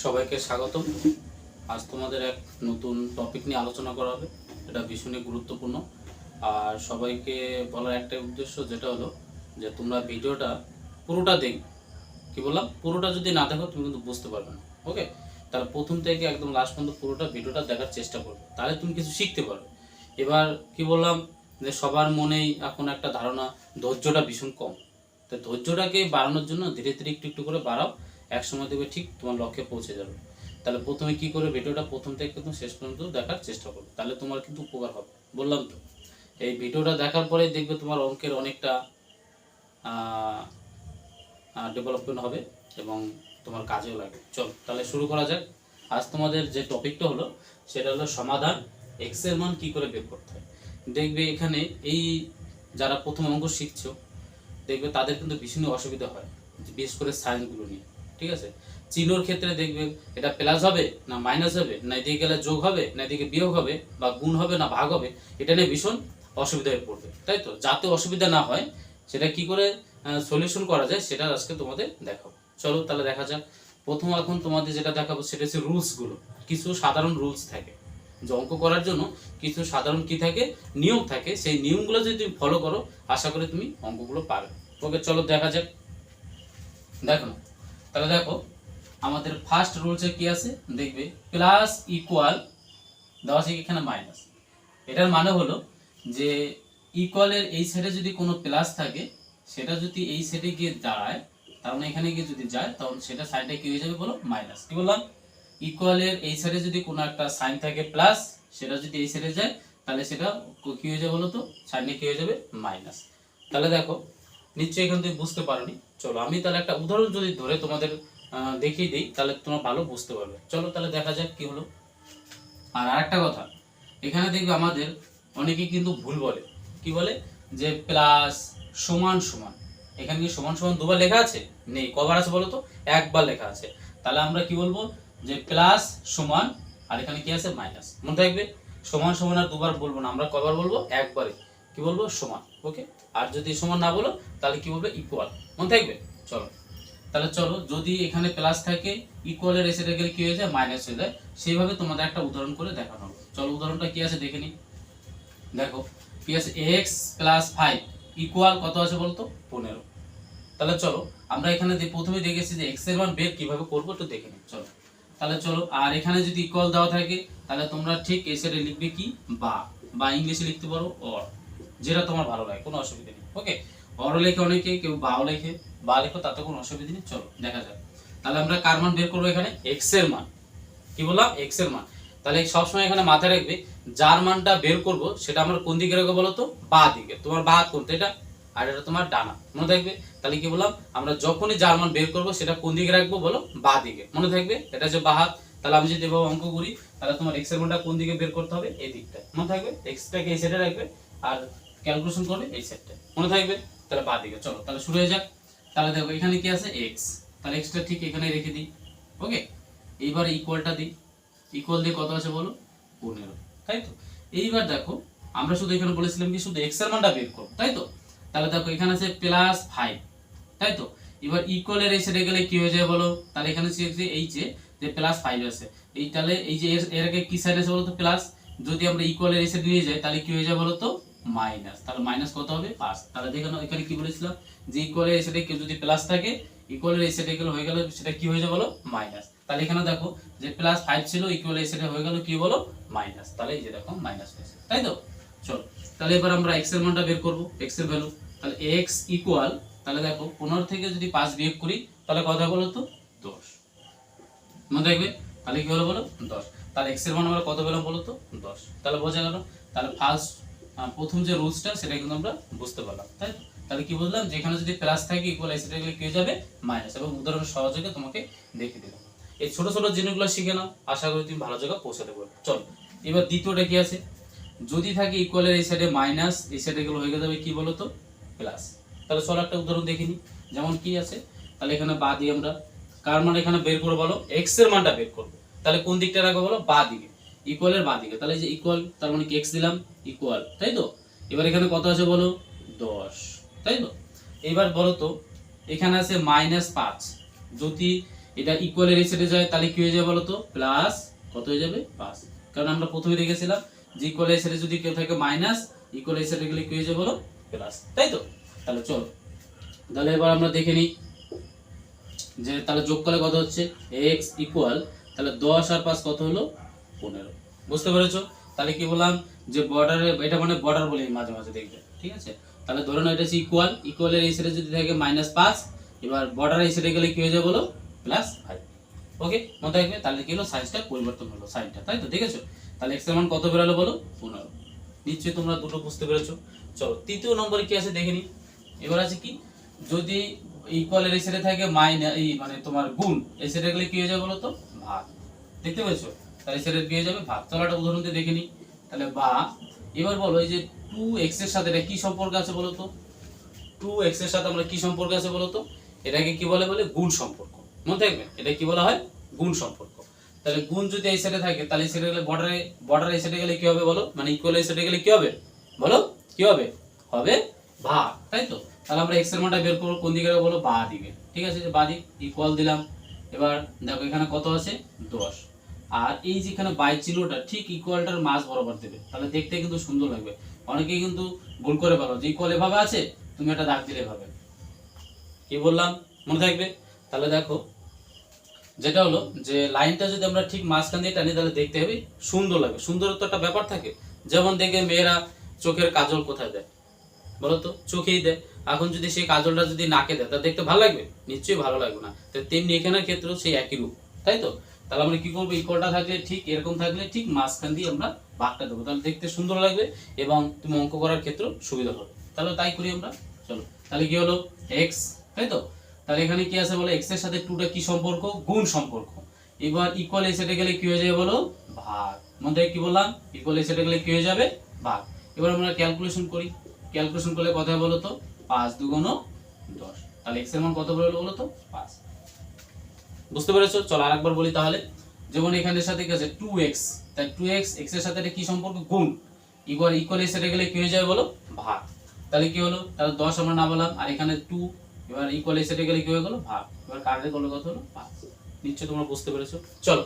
সবাইকে স্বাগতম। আজ তোমাদের এক নতুন টপিক নিয়ে আলোচনা করা হবে। এটা ভীষণই গুরুত্বপূর্ণ। আর সবাইকে বলার একটাই উদ্দেশ্য, যেটা হলো যে তোমরা ভিডিওটা পুরোটা দেখবে। কি বললাম, পুরোটা যদি না দেখো তুমি কিন্তু বুঝতে পারবে না। ওকে, তাহলে প্রথম থেকে একদম লাস্ট পর্যন্ত পুরোটা ভিডিওটা দেখার চেষ্টা করবে, তাহলে তুমি কিছু শিখতে পারবে। এবার কি বললাম, যে সবার মনেই এখন একটা ধারণা ধৈর্যটা ভীষণ কম। তো ধৈর্যটাকে বাড়ানোর জন্য ধীরে ধীরে একটু একটু করে বাড়াও, এক সময় দেখবে ঠিক তোমার লক্ষ্যে পৌঁছে যাবে। তাহলে প্রথমে কি করে ভিডিওটা প্রথম থেকে কিন্তু শেষ পর্যন্ত দেখার চেষ্টা করবে, তাহলে তোমার কিন্তু উপকার হবে। বললাম তো, এই ভিডিওটা দেখার পরে দেখবে তোমার অঙ্কের অনেকটা ডেভেলপমেন্ট হবে এবং তোমার কাজেও লাগবে। চলো তাহলে শুরু করা যাক। আজ তোমাদের যে টপিকটা হলো সেটা হলো সমাধান, এক্স এর মান কি করে বের করতে হয়। দেখবে এখানে এই যারা প্রথম অঙ্ক শিখছো, দেখবে তাদের কিন্তু ভীষণ অসুবিধা হয়, বিশেষ করে সাইনগুলো নিয়ে। ঠিক আছে, চিহ্নর ক্ষেত্রে দেখবে এটা প্লাস হবে না মাইনাস হবে, না এদিকে গেলে যোগ হবে না এদিকে বিয়োগ হবে, বা গুণ হবে না ভাগ হবে, এটা নিয়ে ভীষণ অসুবিধা হয়ে পড়বে। তাই তো, যাতে অসুবিধা না হয় সেটা কি করে সলিউশন করা যায় সেটা আজকে তোমাদের দেখাবো। চলো তাহলে দেখা যাক। প্রথম এখন তোমাদের যেটা দেখাবো সেটা হচ্ছে রুলসগুলো। কিছু সাধারণ রুলস থাকে যে অঙ্ক করার জন্য, কিছু সাধারণ কি থাকে, নিয়ম থাকে। সেই নিয়মগুলো যদি তুমি ফলো করো, আশা করি তুমি অঙ্কগুলো পারবে। ওকে চলো দেখা যাক। দেখো না, তাহলে দেখো আমাদের ফার্স্ট রুলসে কি আছে, দেখবে প্লাস ইকুয়াল দেওয়া আছে এখানে মাইনাস। এটার মানে হলো যে ইকুয়ালের এই সাইডে যদি কোনো প্লাস থাকে, সেটা যদি এই সাইডে গিয়ে দাঁড়ায়, তার মানে এখানে গিয়ে যদি যায়, তখন সেটা সাইডে কি হয়ে যাবে বলো, মাইনাস। কি বললাম, ইকুয়ালের এই সাইডে যদি কোনো একটা সাইন থাকে প্লাস, সেটা যদি এই সাইডে যায়, তাহলে সেটা কি হয়ে যাবে বলো তো, সাইডে কি হয়ে যাবে, মাইনাস। তাহলে দেখো নিশ্চয়ই এখান থেকে বুঝতে পারোনি। চলো আমি তাহলে একটা উদাহরণ যদি ধরে তোমাদের দেখিয়ে দিই, তাহলে তোমরা ভালো বুঝতে পারবে। চলো তাহলে দেখা যাক কি হলো। আর আরেকটা কথা, এখানে দেখবে আমাদের অনেকে কিন্তু ভুল বলে। কি বলে, যে প্লাস সমান সমান, এখানে কি সমান সমান দুবার লেখা আছে? নেই। কবার আছে বলো তো, একবার লেখা আছে। তাহলে আমরা কি বলবো, যে প্লাস সমান, আর এখানে কি আছে, মাইনাস। মনে থাকবে, সমান সমান আর দুবার বলবো না, আমরা কবার বলবো, একবারে। কি বলবো, সমান। ওকে, আর যদি সমান না বলো তাহলে কি বলবে, ইকুয়াল। মনে থাকবে। চলো তাহলে চলো, যদি এখানে প্লাস থাকে, ইকুয়ালের এসে গেলে কি হয়ে যায়, মাইনাস হয়ে যায়। সেইভাবে তোমাদের একটা উদাহরণ করে দেখানো হবে। চলো উদাহরণটা কি আছে দেখে নি। দেখো কি আছে, এক্স প্লাস 5 ইকুয়াল কত আছে বলতো, 15। তাহলে চলো আমরা এখানে প্রথমে দেখেছি যে এক্স এর মান বের কিভাবে করবো, একটু দেখে নিই। চলো তাহলে চলো, আর এখানে যদি ইকুয়াল দেওয়া থাকে, তাহলে তোমরা ঠিক এই সাইডে লিখবে কি, বা, বা ইংলিশে লিখতে পারো অর, যেটা তোমার ভালো লাগে, কোনো অসুবিধা নেই। ওকে, অরও লেখে অনেকে, কেউ বাও লেখে, বা লেখো, তাতে কোনো অসুবিধা নেই। চলো দেখা যাক। তাহলে আমরা কার মান বের করবো, এখানে এক্স এর মান। কি বললাম, এক্স এর মান। তাহলে সবসময় এখানে মাথায় রাখবে, যার মানটা বের করব সেটা আমরা কোন দিকে রাখবো বলো তো, বা দিকে। তোমার বা হাত কোনটা, এটা, আর এটা তোমার ডানা। মনে থাকবে। তাহলে কি বললাম, আমরা যখনই যার মান বের করব সেটা কোন দিকে রাখবো বলো, বা দিকে। মনে থাকবে, এটা যে বা হাত। তাহলে আমি যদি এভাবে অঙ্ক করি, তাহলে তোমার এক্স এর মানটা কোন দিকে বের করতে হবে, এই দিকটা। মনে থাকবে, এক্সটাকে এই সাইডে রাখবে, আর ক্যালকুলেশন করবে এই সাইডটা। মনে থাকবে, তাহলে বা দিকে। চলো তাহলে শুরু হয়ে যাক। তাহলে দেখো এখানে কি আছে, এক্স। তাহলে এক্সটা ঠিক এখানে রেখে দিই। ওকে, এইবার ইকুয়ালটা দিই। ইকুয়াল দিয়ে কত আছে বলো, 15। তাই তো, এইবার দেখো আমরা শুধু এখানে বলেছিলাম কি, শুধু এক্স এর মানটা বের করব, তাই তো। তাহলে দেখো এখানে আছে প্লাস 5, তাই তো। এবার ইকুয়ালের এই সাইডে গেলে কি হয়ে যায় বলো, তাহলে এখানে এই যে প্লাস 5 আছে, এই তাহলে এই যে এর আগে কি সাইড আছে বলো তো, প্লাস। যদি আমরা ইকুয়ালের এই সাইডে নিয়ে যাই, তাহলে কি হয়ে যায় বলো তো, মাইনাস। তাহলে মাইনাস কত হবে, 5। তাহলে দেখো এখানে কি বলেছিলাম, যে ইকুয়ালের এই সাইডে যদি প্লাস থাকে, ইকুয়ালের এই সাইডে গেলে হয়ে গেল সেটা কি হয়ে যায় বলো, মাইনাস। তাহলে এখানে দেখো যে প্লাস 5 ছিল, ইকুয়াল এই সাইডে হয়ে গেল কি বলো, মাইনাস। তাহলে এই যে দেখো মাইনাস হয়েছে, তাই তো। চলো তাহলে এবার আমরা x এর মানটা বের করব, x এর ভ্যালু। তাহলে x ইকুয়াল, তাহলে দেখো 15 থেকে যদি 5 বিয়োগ করি, তাহলে কত বলো তো, 10। মনে রাখবে, তাহলে কি হলো বলো, 10। তাহলে x এর মান আমরা কত পেলাম বলো তো, 10। তাহলে বোঝা গেল। তাহলে প্রথম যে রুলসটা সেটা কিন্তু আমরা বুঝতে পারলাম, তাই তো। তাহলে কি বুঝলাম, যেখানে যদি প্লাস থাকে, ইকুয়াল এই সাইডে গেলে কি হয়ে যাবে, মাইনাস। এবং উদাহরণ সহযোগে তোমাকে দেখিয়ে দিলাম। এই ছোট ছোট জিনিসগুলো শিখে নাও, আশা করি তুমি ভালো জায়গায় পৌঁছাতে পারবে। চলো এবার দ্বিতীয়টা কি আছে, যদি থাকে ইকুয়ালের এই সাইডে মাইনাস, এই সাইডে গেলে হয়ে যাবে কি বলতো, প্লাস। তাহলে চলো একটা উদাহরণ দেখে নিই। যেমন কি আছে, তাহলে এখানে বা দিয়ে আমরা কার মান এখানে বের করবো বলো, এক্স এর মানটা বের করবো। তাহলে কোন দিকটা রাখবো বলো, বা দিকে, ইকুয়ালের বা দিকে। তাহলে যে ইকুয়াল, তার মানে কি এক্স দিলাম, ইকুয়াল, তাই তো। এবার এখানে কত আছে বলো, 10, তাই তো। এবার বলো তো, এখানে আছে -5। যদি এটা ইকুয়ালের এই সাইডে যায়, তাহলে কি হয়ে যাবে বলো তো, প্লাস কত হয়ে যাবে 5, কারণ আমরা প্রথমে দেখেছিলাম যে ইকুয়াল এই সাইডে যদি কেউ থাকে মাইনাস, ইকুয়াল এই সাইডে গেলে কি হয়ে যাবে বলো, প্লাস, তাই তো। তাহলে চলো তাহলে এবার আমরা দেখে নিই যে তাহলে যোগ করলে কত হচ্ছে, x ইকুয়াল তাহলে 10 আর 5 কত হলো 15, বুঝতে পেরেছো। তাহলে কি বললাম যে বর্ডারে, এটা মানে বর্ডার বলি মাঝে মাঝে দেখবে, ঠিক আছে। তাহলে ধরে নাও এটা হচ্ছে ইকুয়াল, ইকুয়ালের এই সাইডে যদি থাকে -5, এবার বর্ডার এই সাইডে গেলে কি হয়ে যাবে বলো, +5। ওকে, মনে রাখবে। তাহলে কি হলো, সাইজটা পরিবর্তন হলো, সাইনটা, তাই তো, ঠিক আছে। তাহলে x এর মান কত বেরোলো বলো, 15। নিশ্চয়ই তোমরা দুটো বুঝতে পেরেছো। চলো তৃতীয় নম্বরে কি আছে দেখে নি। এবার আছে কি, যদি ইকুয়ালের এই সাইডে থাকে মাইনাস, এই মানে তোমার গুণ, এই সাইডে গেলে কি হয়ে যাবে বলো তো, ভাগ, দেখতে পেয়েছো। তাহলে এই সাইডে কি হয়ে যাবে, ভাগ। চলো একটা উদাহরণ দিয়ে দেখে নি। তাহলে বা এবার বলো এই যে 2x এর সাথে এটা কি সম্পর্ক আছে বলো তো, 2x এর সাথে আমরা কি সম্পর্ক আছে বলো তো, এটাকে কি বলে, বলে গুণ সম্পর্ক, মনে থাকবে। এটা কি বলা হয়, গুণ সম্পর্ক। তাহলে গুণ যদি এই সাইডে থাকে, তাহলে এই সাইডে গেলে বর্ডারে এই সাইডে গেলে কি হবে বলো, মানে ইকুয়াল এই সাইডে গেলে কি হবে বলো, কি হবে, হবে ভাগ, তাই তো। তাহলে আমরা x এর মানটা বের করব কোন দিকে বলো, বাঁ দিকে, ঠিক আছে। যে বাঁ দিক, ইকুয়াল দিলাম। এবার দেখো এখানে কত আছে 10, আর এই যেখানে বাই চিহ্নটা ঠিক ইকুয়ালটার মাঝ বরাবর দেবে, তাহলে দেখতে কিন্তু সুন্দর লাগবে। অনেকেই কিন্তু ভুল করে বলো যে ইকুয়াল এভাবে আছে, তুমি একটা দাগ দিলে এভাবে, কি বললাম মনে থাকবে। তাহলে দেখো যেটা হলো যে লাইনটা যদি আমরা ঠিক মাঝখান দিয়ে টানি, তাহলে দেখতে হবে সুন্দর লাগবে। সুন্দরত্ব একটা ব্যাপার থাকে, যেমন দেখে মেয়েরা চোখের কাজল কোথায় দেয় বলো তো, চোখেই দেয়। এখন যদি সেই কাজলটা যদি নাকে দেয়, তা দেখতে ভালো লাগবে, নিশ্চয়ই ভালো লাগবে না। তো তেমনি এখানের ক্ষেত্রেও সেই একই রূপ, তাই তো। তাহলে আমরা কি করবো, ইকুয়ালটা থাকলে ঠিক এরকম থাকলে ঠিক মাঝখান দিয়ে আমরা ভাগটা দেবো, তাহলে দেখতে সুন্দর লাগবে এবং তুমি অঙ্ক করার ক্ষেত্রেও সুবিধা হবে। তাহলে তাই করি আমরা। চলো তাহলে কি হলো, x, তাই তো। তাহলে এখানে কি আছে বলো, x এর সাথে 2টা কি সম্পর্ক, গুণ সম্পর্ক। এবার ইকুয়াল এই সাইডে গেলে কি হয়ে যাবে বলো, ভাগ। মধ্যে কি বললাম, ইকুয়াল এই সাইডে গেলে কি হয়ে যাবে, ভাগ। এবার আমরা ক্যালকুলেশন করি, ক্যালকুলেশন করলে কত হয় বলো তো, 5 দুগুণ 10। তাহলে x এর মান কত বেরোলো বলো তো, 5। বুঝতে পেরেছো। চলো আরেকবার বলি তাহলে। যেমন এখানের সাথে কি আছে 2x, তাই 2x x এর সাথে এটা কি সম্পর্ক, গুণ। এবার ইকুয়াল এর সাথে গেলে কি হয়ে যাবে বলো, ভাগ। তাহলে কি হলো, তাহলে 10 আমরা না বললাম, আর এখানে 2, এবার ইকুয়াল এর সাথে গেলে কি হয়ে গেল, ভাগ। এবার কাটলে করলে কত হলো, 5। নিশ্চয়ই তোমরা বুঝতে পেরেছো। চলো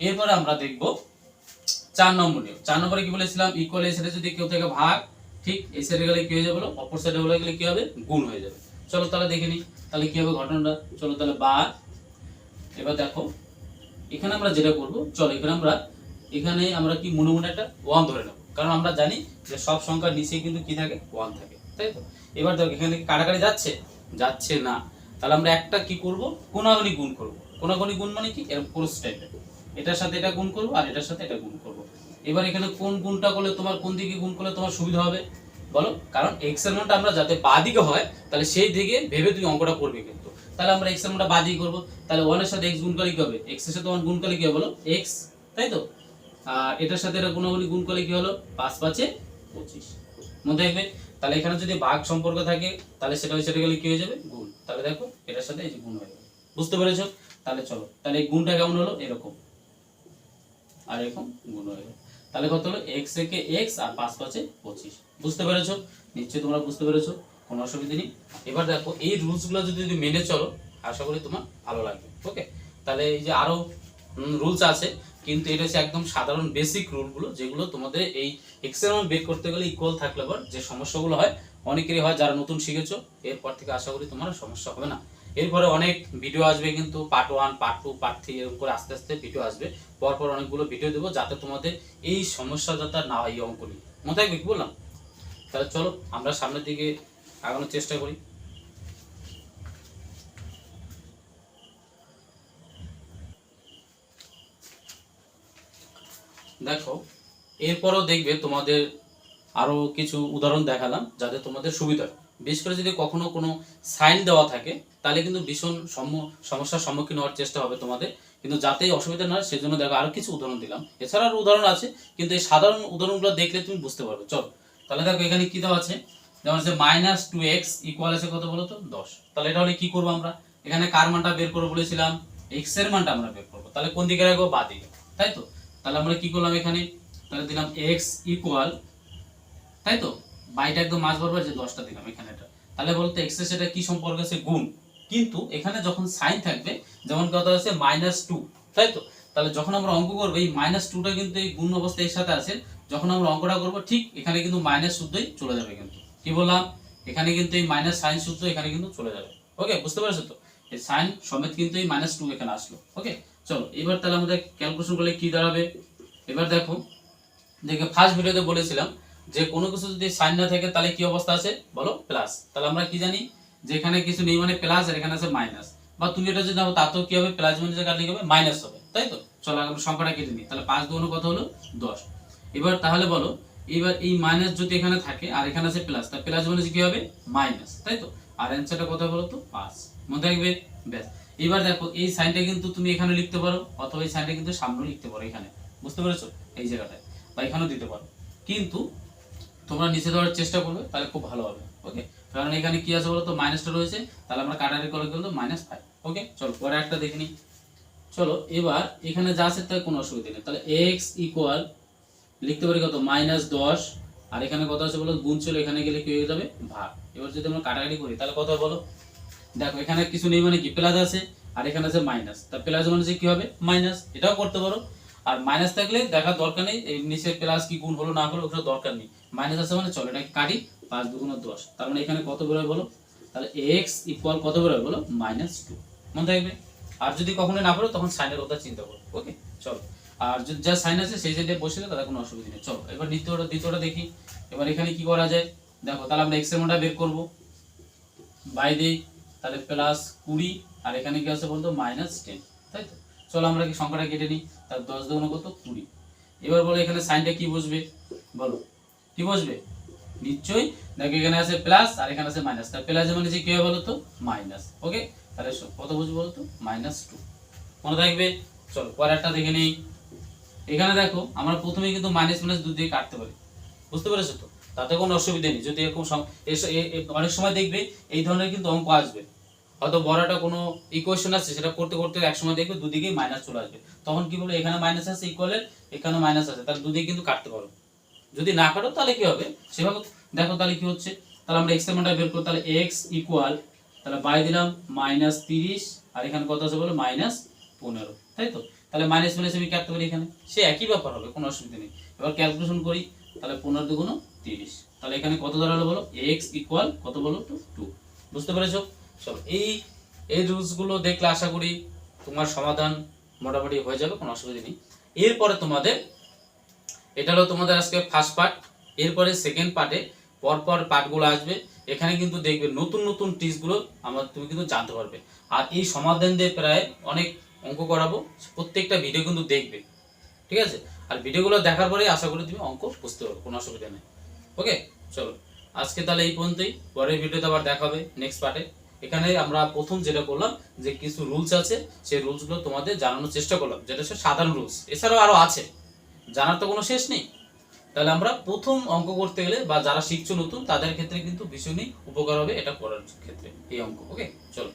এরপরে আমরা দেখব 4 নম্বর নিয়ম। 4 নম্বরে কি বলেছিলাম, ইকুয়াল এর সাথে যদি কেউ থেকে ভাগ, ঠিক এই সাইডে গেলে কি হয়ে যাবে বলো, অপর সাইডে হলে গেলে কি হবে, গুণ হয়ে যাবে। চলো তাহলে দেখে নিই তাহলে কি হবে ঘটনাটা। চলো তাহলে বা, এবার দেখো এখানে আমরা যেটা করব, চলো এখানে আমরা কি মনে মনে একটা 1 ধরে নেব, কারণ আমরা জানি যে সব সংখ্যার নিচে কিন্তু কি থাকে, 1 থাকে, তাই তো। এবার দেখো এখানে কি কাটাকাটি যাচ্ছে, যাচ্ছে না। তাহলে আমরা একটা কি করব, কোনাগুনি গুণ করব। কোনাগুনি গুণ মানে কি, এর ক্রস টাইপের, এটার সাথে এটা গুণ করব আর এটার সাথে এটা গুণ করব। এবার এখানে কোন গুণটা করলে তোমার, কোন দিকে গুণ করলে তোমার সুবিধা হবে বলো, কারণ x এর মানটা আমরা যাতে বাঁ দিকে হয়, তাহলে সেই দিকে ভেবে তুমি অঙ্কটা করবে কিন্তু। তাহলে আমরা x এর মানটা বাঁ দিকে করব, তাহলে 1 এর সাথে x গুণ করলে কি হবে, x এর সাথে 1 গুণ করলে কি হবে বলো, x, তাই তো। আর এটার সাথে এটা গুণাগুণি গুণ করলে কি হলো, 5 5 এ 25, মনে রাখবে। তাহলে এখানে যদি ভাগ সম্পর্ক থাকে, তাহলে সেটা গেলে কি হয়ে যাবে, গুণ। তাহলে দেখো এটার সাথে এই যে গুণ হয়ে যাবে, বুঝতে পেরেছো। তাহলে চলো তাহলে এই গুণটা কেমন হলো, এরকম আর এরকম গুণ হয়ে গেল। তাহলে কত হলো, x থেকে x আর 5 5 এ 25, বুঝতে পেরেছো। নিশ্চয়ই তোমরা বুঝতে পেরেছো, কোনো অসুবিধা নেই। এবার দেখো এই রুলসগুলো যদি মেনে চলো, আশা করি তোমার ভালো লাগবে। ওকে, তাহলে এই যে আরো রুলস আছে, কিন্তু এটা হচ্ছে একদম সাধারণ বেসিক রুলগুলো, যেগুলো তোমাদের এই x এর মান বের করতে গেলে ইকুয়াল থাকলে পর যে সমস্যাগুলো হয়, অনেকেরই হয় যারা নতুন শিখেছো, এরপর থেকে আশা করি তোমার সমস্যা হবে না। এরপরে অনেক ভিডিও আসবে, কিন্তু পার্ট 1 পার্ট 2 পার্ট 3 এরকম করে আস্তে আস্তে ভিডিও আসবে। পরপর অনেকগুলো ভিডিও দেবো, যাতে তোমাদের এই সমস্যা যাতে না হয়, এই অঙ্ক নিয়ে, মনে থাকবে কি বললাম। তাহলে চলো আমরা সামনের দিকে আগানোর চেষ্টা করি। দেখো এরপরও দেখবে তোমাদের আরো কিছু উদাহরণ দেখালাম, যাতে তোমাদের সুবিধা হয়। বিশেষ করে যদি কখনো কোনো সাইন দেওয়া থাকে, তাহলে কিন্তু ভীষণ সমস্যার সম্মুখীন হওয়ার চেষ্টা হবে তোমাদের, কিন্তু যাতে অসুবিধা না হয় সেজন্য দেখো আরো কিছু উদাহরণ দিলাম। এছাড়া আরো উদাহরণ আছে, কিন্তু এই সাধারণ উদাহরণগুলো দেখলে তুমি বুঝতে পারবে। চলো তাহলে দেখো এখানে কি দেওয়া আছে, যেমন হচ্ছে -2x ইকুয়াল আছে কত বলো তো, 10। তাহলে এটা হলে কি করবো আমরা, এখানে কার মানটা বের করবো বলেছিলাম, x এর মানটা আমরা বের করবো। তাহলে কোন দিকে রাখবো, বাঁ দিকে, তাই তো। তাহলে আমরা কি করলাম এখানে, তাহলে দিলাম x ইকুয়াল, তাই তো, বাইটা একদম মাঝ বরাবর যে 10টা দিলাম এখানে এটা। তাহলে বলতে x এর সাথে কি সম্পর্ক আছে, গুণ। কিন্তু এখানে যখন সাইন থাকবে, যেমন কথা হচ্ছে -2, তাই তো? তাহলে যখন আমরা অঙ্ক করবো এই -2টা কিন্তু এই গুণ অবস্থায় এর সাথে আছে, যখন আমরা অঙ্কটা করবো ঠিক এখানে কিন্তু মাইনাস শুদ্ধই চলে যাবে। কিন্তু কি বললাম, এখানে কিন্তু এই মাইনাস সাইন শুদ্ধ এখানে কিন্তু চলে যাবে। ওকে, বুঝতে পারছো তো? এই সাইন সমেত কিন্তু এই -2 এখানে আসলো। ওকে, চলো এবার তাহলে আমাদের ক্যালকুলেশন করলে কি দাঁড়াবে। এবার দেখো, দেখে ফার্স্ট ভিডিওতে বলেছিলাম যে কোনো কিছু যদি সাইন না থাকে তাহলে কি অবস্থা আছে বলো, প্লাস। তাহলে আমরা কি জানি যে এখানে কিছু নেই মানে প্লাস, আর এখানে আছে মাইনাস। বা তুমি এটা যদি নাও তাতেও কি হবে, প্লাস মাইনাস কাটলে কি হবে, মাইনাস হবে, তাই তো? চলো আমরা সংখ্যাটা কেটে নিই। তাহলে 5 দুগুণ কত হলো, 10। এবার তাহলে বলো, এবার এই মাইনাস যদি এখানে থাকে আর এখানে আছে প্লাস, তাহলে প্লাস মাইনাস কি হবে, মাইনাস, তাই তো? আর অ্যানসারটা কত বলো তো, 5। মনে থাকবে, ব্যাস। এবার দেখো এই সাইনটা কিন্তু তুমি এখানে লিখতে পারো, অথবা এই সাইনটা কিন্তু সামনেও লিখতে পারো এখানে, বুঝতে পেরেছো? এই জায়গাটায় বা এখানেও দিতে পারো, কিন্তু তোমরা নিচে দেওয়ার চেষ্টা করবে, তাহলে খুব ভালো হবে। ওকে, কারণ এখানে কি আছে বলো তো, মাইনাসটা রয়েছে, তাহলে আমরা কাটাকাটি করে কিন্তু -5। ওকে, চলো পরে একটা দেখে নিই। চলো এবার এখানে যা আছে তার কোনো অসুবিধা নেই। তাহলে এক্স ইকুয়াল লিখতে পারি কত, -10, আর এখানে কত আছে বলো, গুণ ছিল, এখানে গেলে কি হয়ে যাবে, ভাগ। এবার যদি আমরা কাটাকাটি করি তাহলে কত বলো, দেখো এখানে কিছু নেই মানে কি, প্লাস আছে, আর এখানে আছে মাইনাস। তা প্লাস মানে কি হবে, মাইনাস। এটাও করতে পারো। আর মাইনাস থাকলে দেখার দরকার নেই, এই নিচে প্লাস কি গুণ হলো না হলো ওটা দরকার নেই, মাইনাস আছে মানে চলো এটাকে কাটি। 5 দুগুণ 10, তার মানে এখানে কত বেরোয় বলো, তাহলে এক্স ইকুয়াল কত বেরোয় বলো, -2। মনে থাকবে। আর যদি কখনো না পারো তখন সাইনের কথা চিন্তা করো। ওকে, চলো। আর যদি যা সাইন আছে সেই জায়গায় বসলে তাহলে কোনো অসুবিধা নেই। চলো এবার দ্বিতীয়টা দেখি। এবার এখানে কি করা যায়, দেখো তাহলে আমরা এক্স এর মানটা বের করবো, বাই দিই, তাহলে +20, আর এখানে কি আছে বলতো, -10, তাই তো? চলো আমরা কি সংখ্যাটা কেটে নিই। তার 10 দুগুণ কত, 20। এবার বলো এখানে সাইনটা কি বসবে বলো, কি বসবে, নিশ্চয়ই দেখো এখানে আছে প্লাস আর এখানে আছে মাইনাস, তার প্লাস মানে যে কি হবে বলো তো, মাইনাস। ওকে, তাহলে কত বসবে বলো তো, -2। মনে থাকবে। চলো পরে একটা দেখে নিই। এখানে দেখো আমরা প্রথমে কিন্তু মাইনাস মাইনাস 2 দিয়ে কাটতে পারি, বুঝতে পেরেছো তো? তাতে কোনো অসুবিধা নেই। যদি এরকম অনেক সময় দেখবে এই ধরনের কিন্তু অঙ্ক আসবে, হয়তো বড়টা কোনো ইকুয়েশন আছে সেটা করতে করতে এক সময় দেখবে দুদিকেই মাইনাস চলে আসবে, তখন কি বলবো, এখানে মাইনাস আছে ইকুয়ালের, এখানে মাইনাস আছে, তাহলে দুদিকে কিন্তু কাটতে পারো। যদি না কাটো তাহলে কি হবে সেভাবে দেখো, তাহলে কি হচ্ছে, তাহলে আমরা এক্স এর মানটা বের করি। তাহলে এক্স ইকুয়াল, তাহলে বাই দিলাম -30, আর এখানে কত আছে বলো, -15, তাই তো? তাহলে মাইনাস মাইনাস আমি কাটতে পারি, এখানে সে একই ব্যাপার হবে, কোনো অসুবিধা নেই। এবার ক্যালকুলেশন করি, তাহলে 15 দুগুণ 30, তাহলে এখানে কত দাঁড়ালো বলো, এক্স ইকুয়াল কত বলো তো, 2। বুঝতে পেরেছো? চলো এই রুলস গুলো দেখলে আশা করি তোমার সমাধান মোটামুটি হয়ে যাবে, কোনো অসুবিধা নেই। এরপরে তোমাদের, এটা হলো তোমাদের আজকে ফার্স্ট পার্ট। এরপরে সেকেন্ড পার্টে পরপর পার্টগুলো আসবে, এখানে কিন্তু দেখবে নতুন নতুন টিপসগুলো তুমি কিন্তু জানতে পারবে। আর এই সমাধান দিয়ে প্রায় অনেক অঙ্ক করাবো, প্রত্যেকটা ভিডিও কিন্তু দেখবে, ঠিক আছে? আর ভিডিওগুলো দেখার পরে আশা করি তুমি অঙ্ক বুঝতে পারবে, কোনো অসুবিধা নেই। ওকে, চলো আজকে তাহলে এই পর্যন্তই, পরের ভিডিওতে আবার দেখা হবে নেক্সট পার্টে। এখানে আমরা প্রথম যেটা করলাম যে কিছু রুলস আছে, সেই রুলসগুলো তোমাদের জানানোর চেষ্টা করলাম, যেটা হচ্ছে সাধারণ রুলস, এছাড়াও আরো আছে, জানার তো কোনো শেষ নেই। তাহলে আমরা প্রথম অঙ্ক করতে গেলে বা যারা শিখছো নতুন তাদের ক্ষেত্রে কিন্তু ভীষণই উপকার হবে এটা করার ক্ষেত্রে এই অঙ্ক। ওকে, চলো।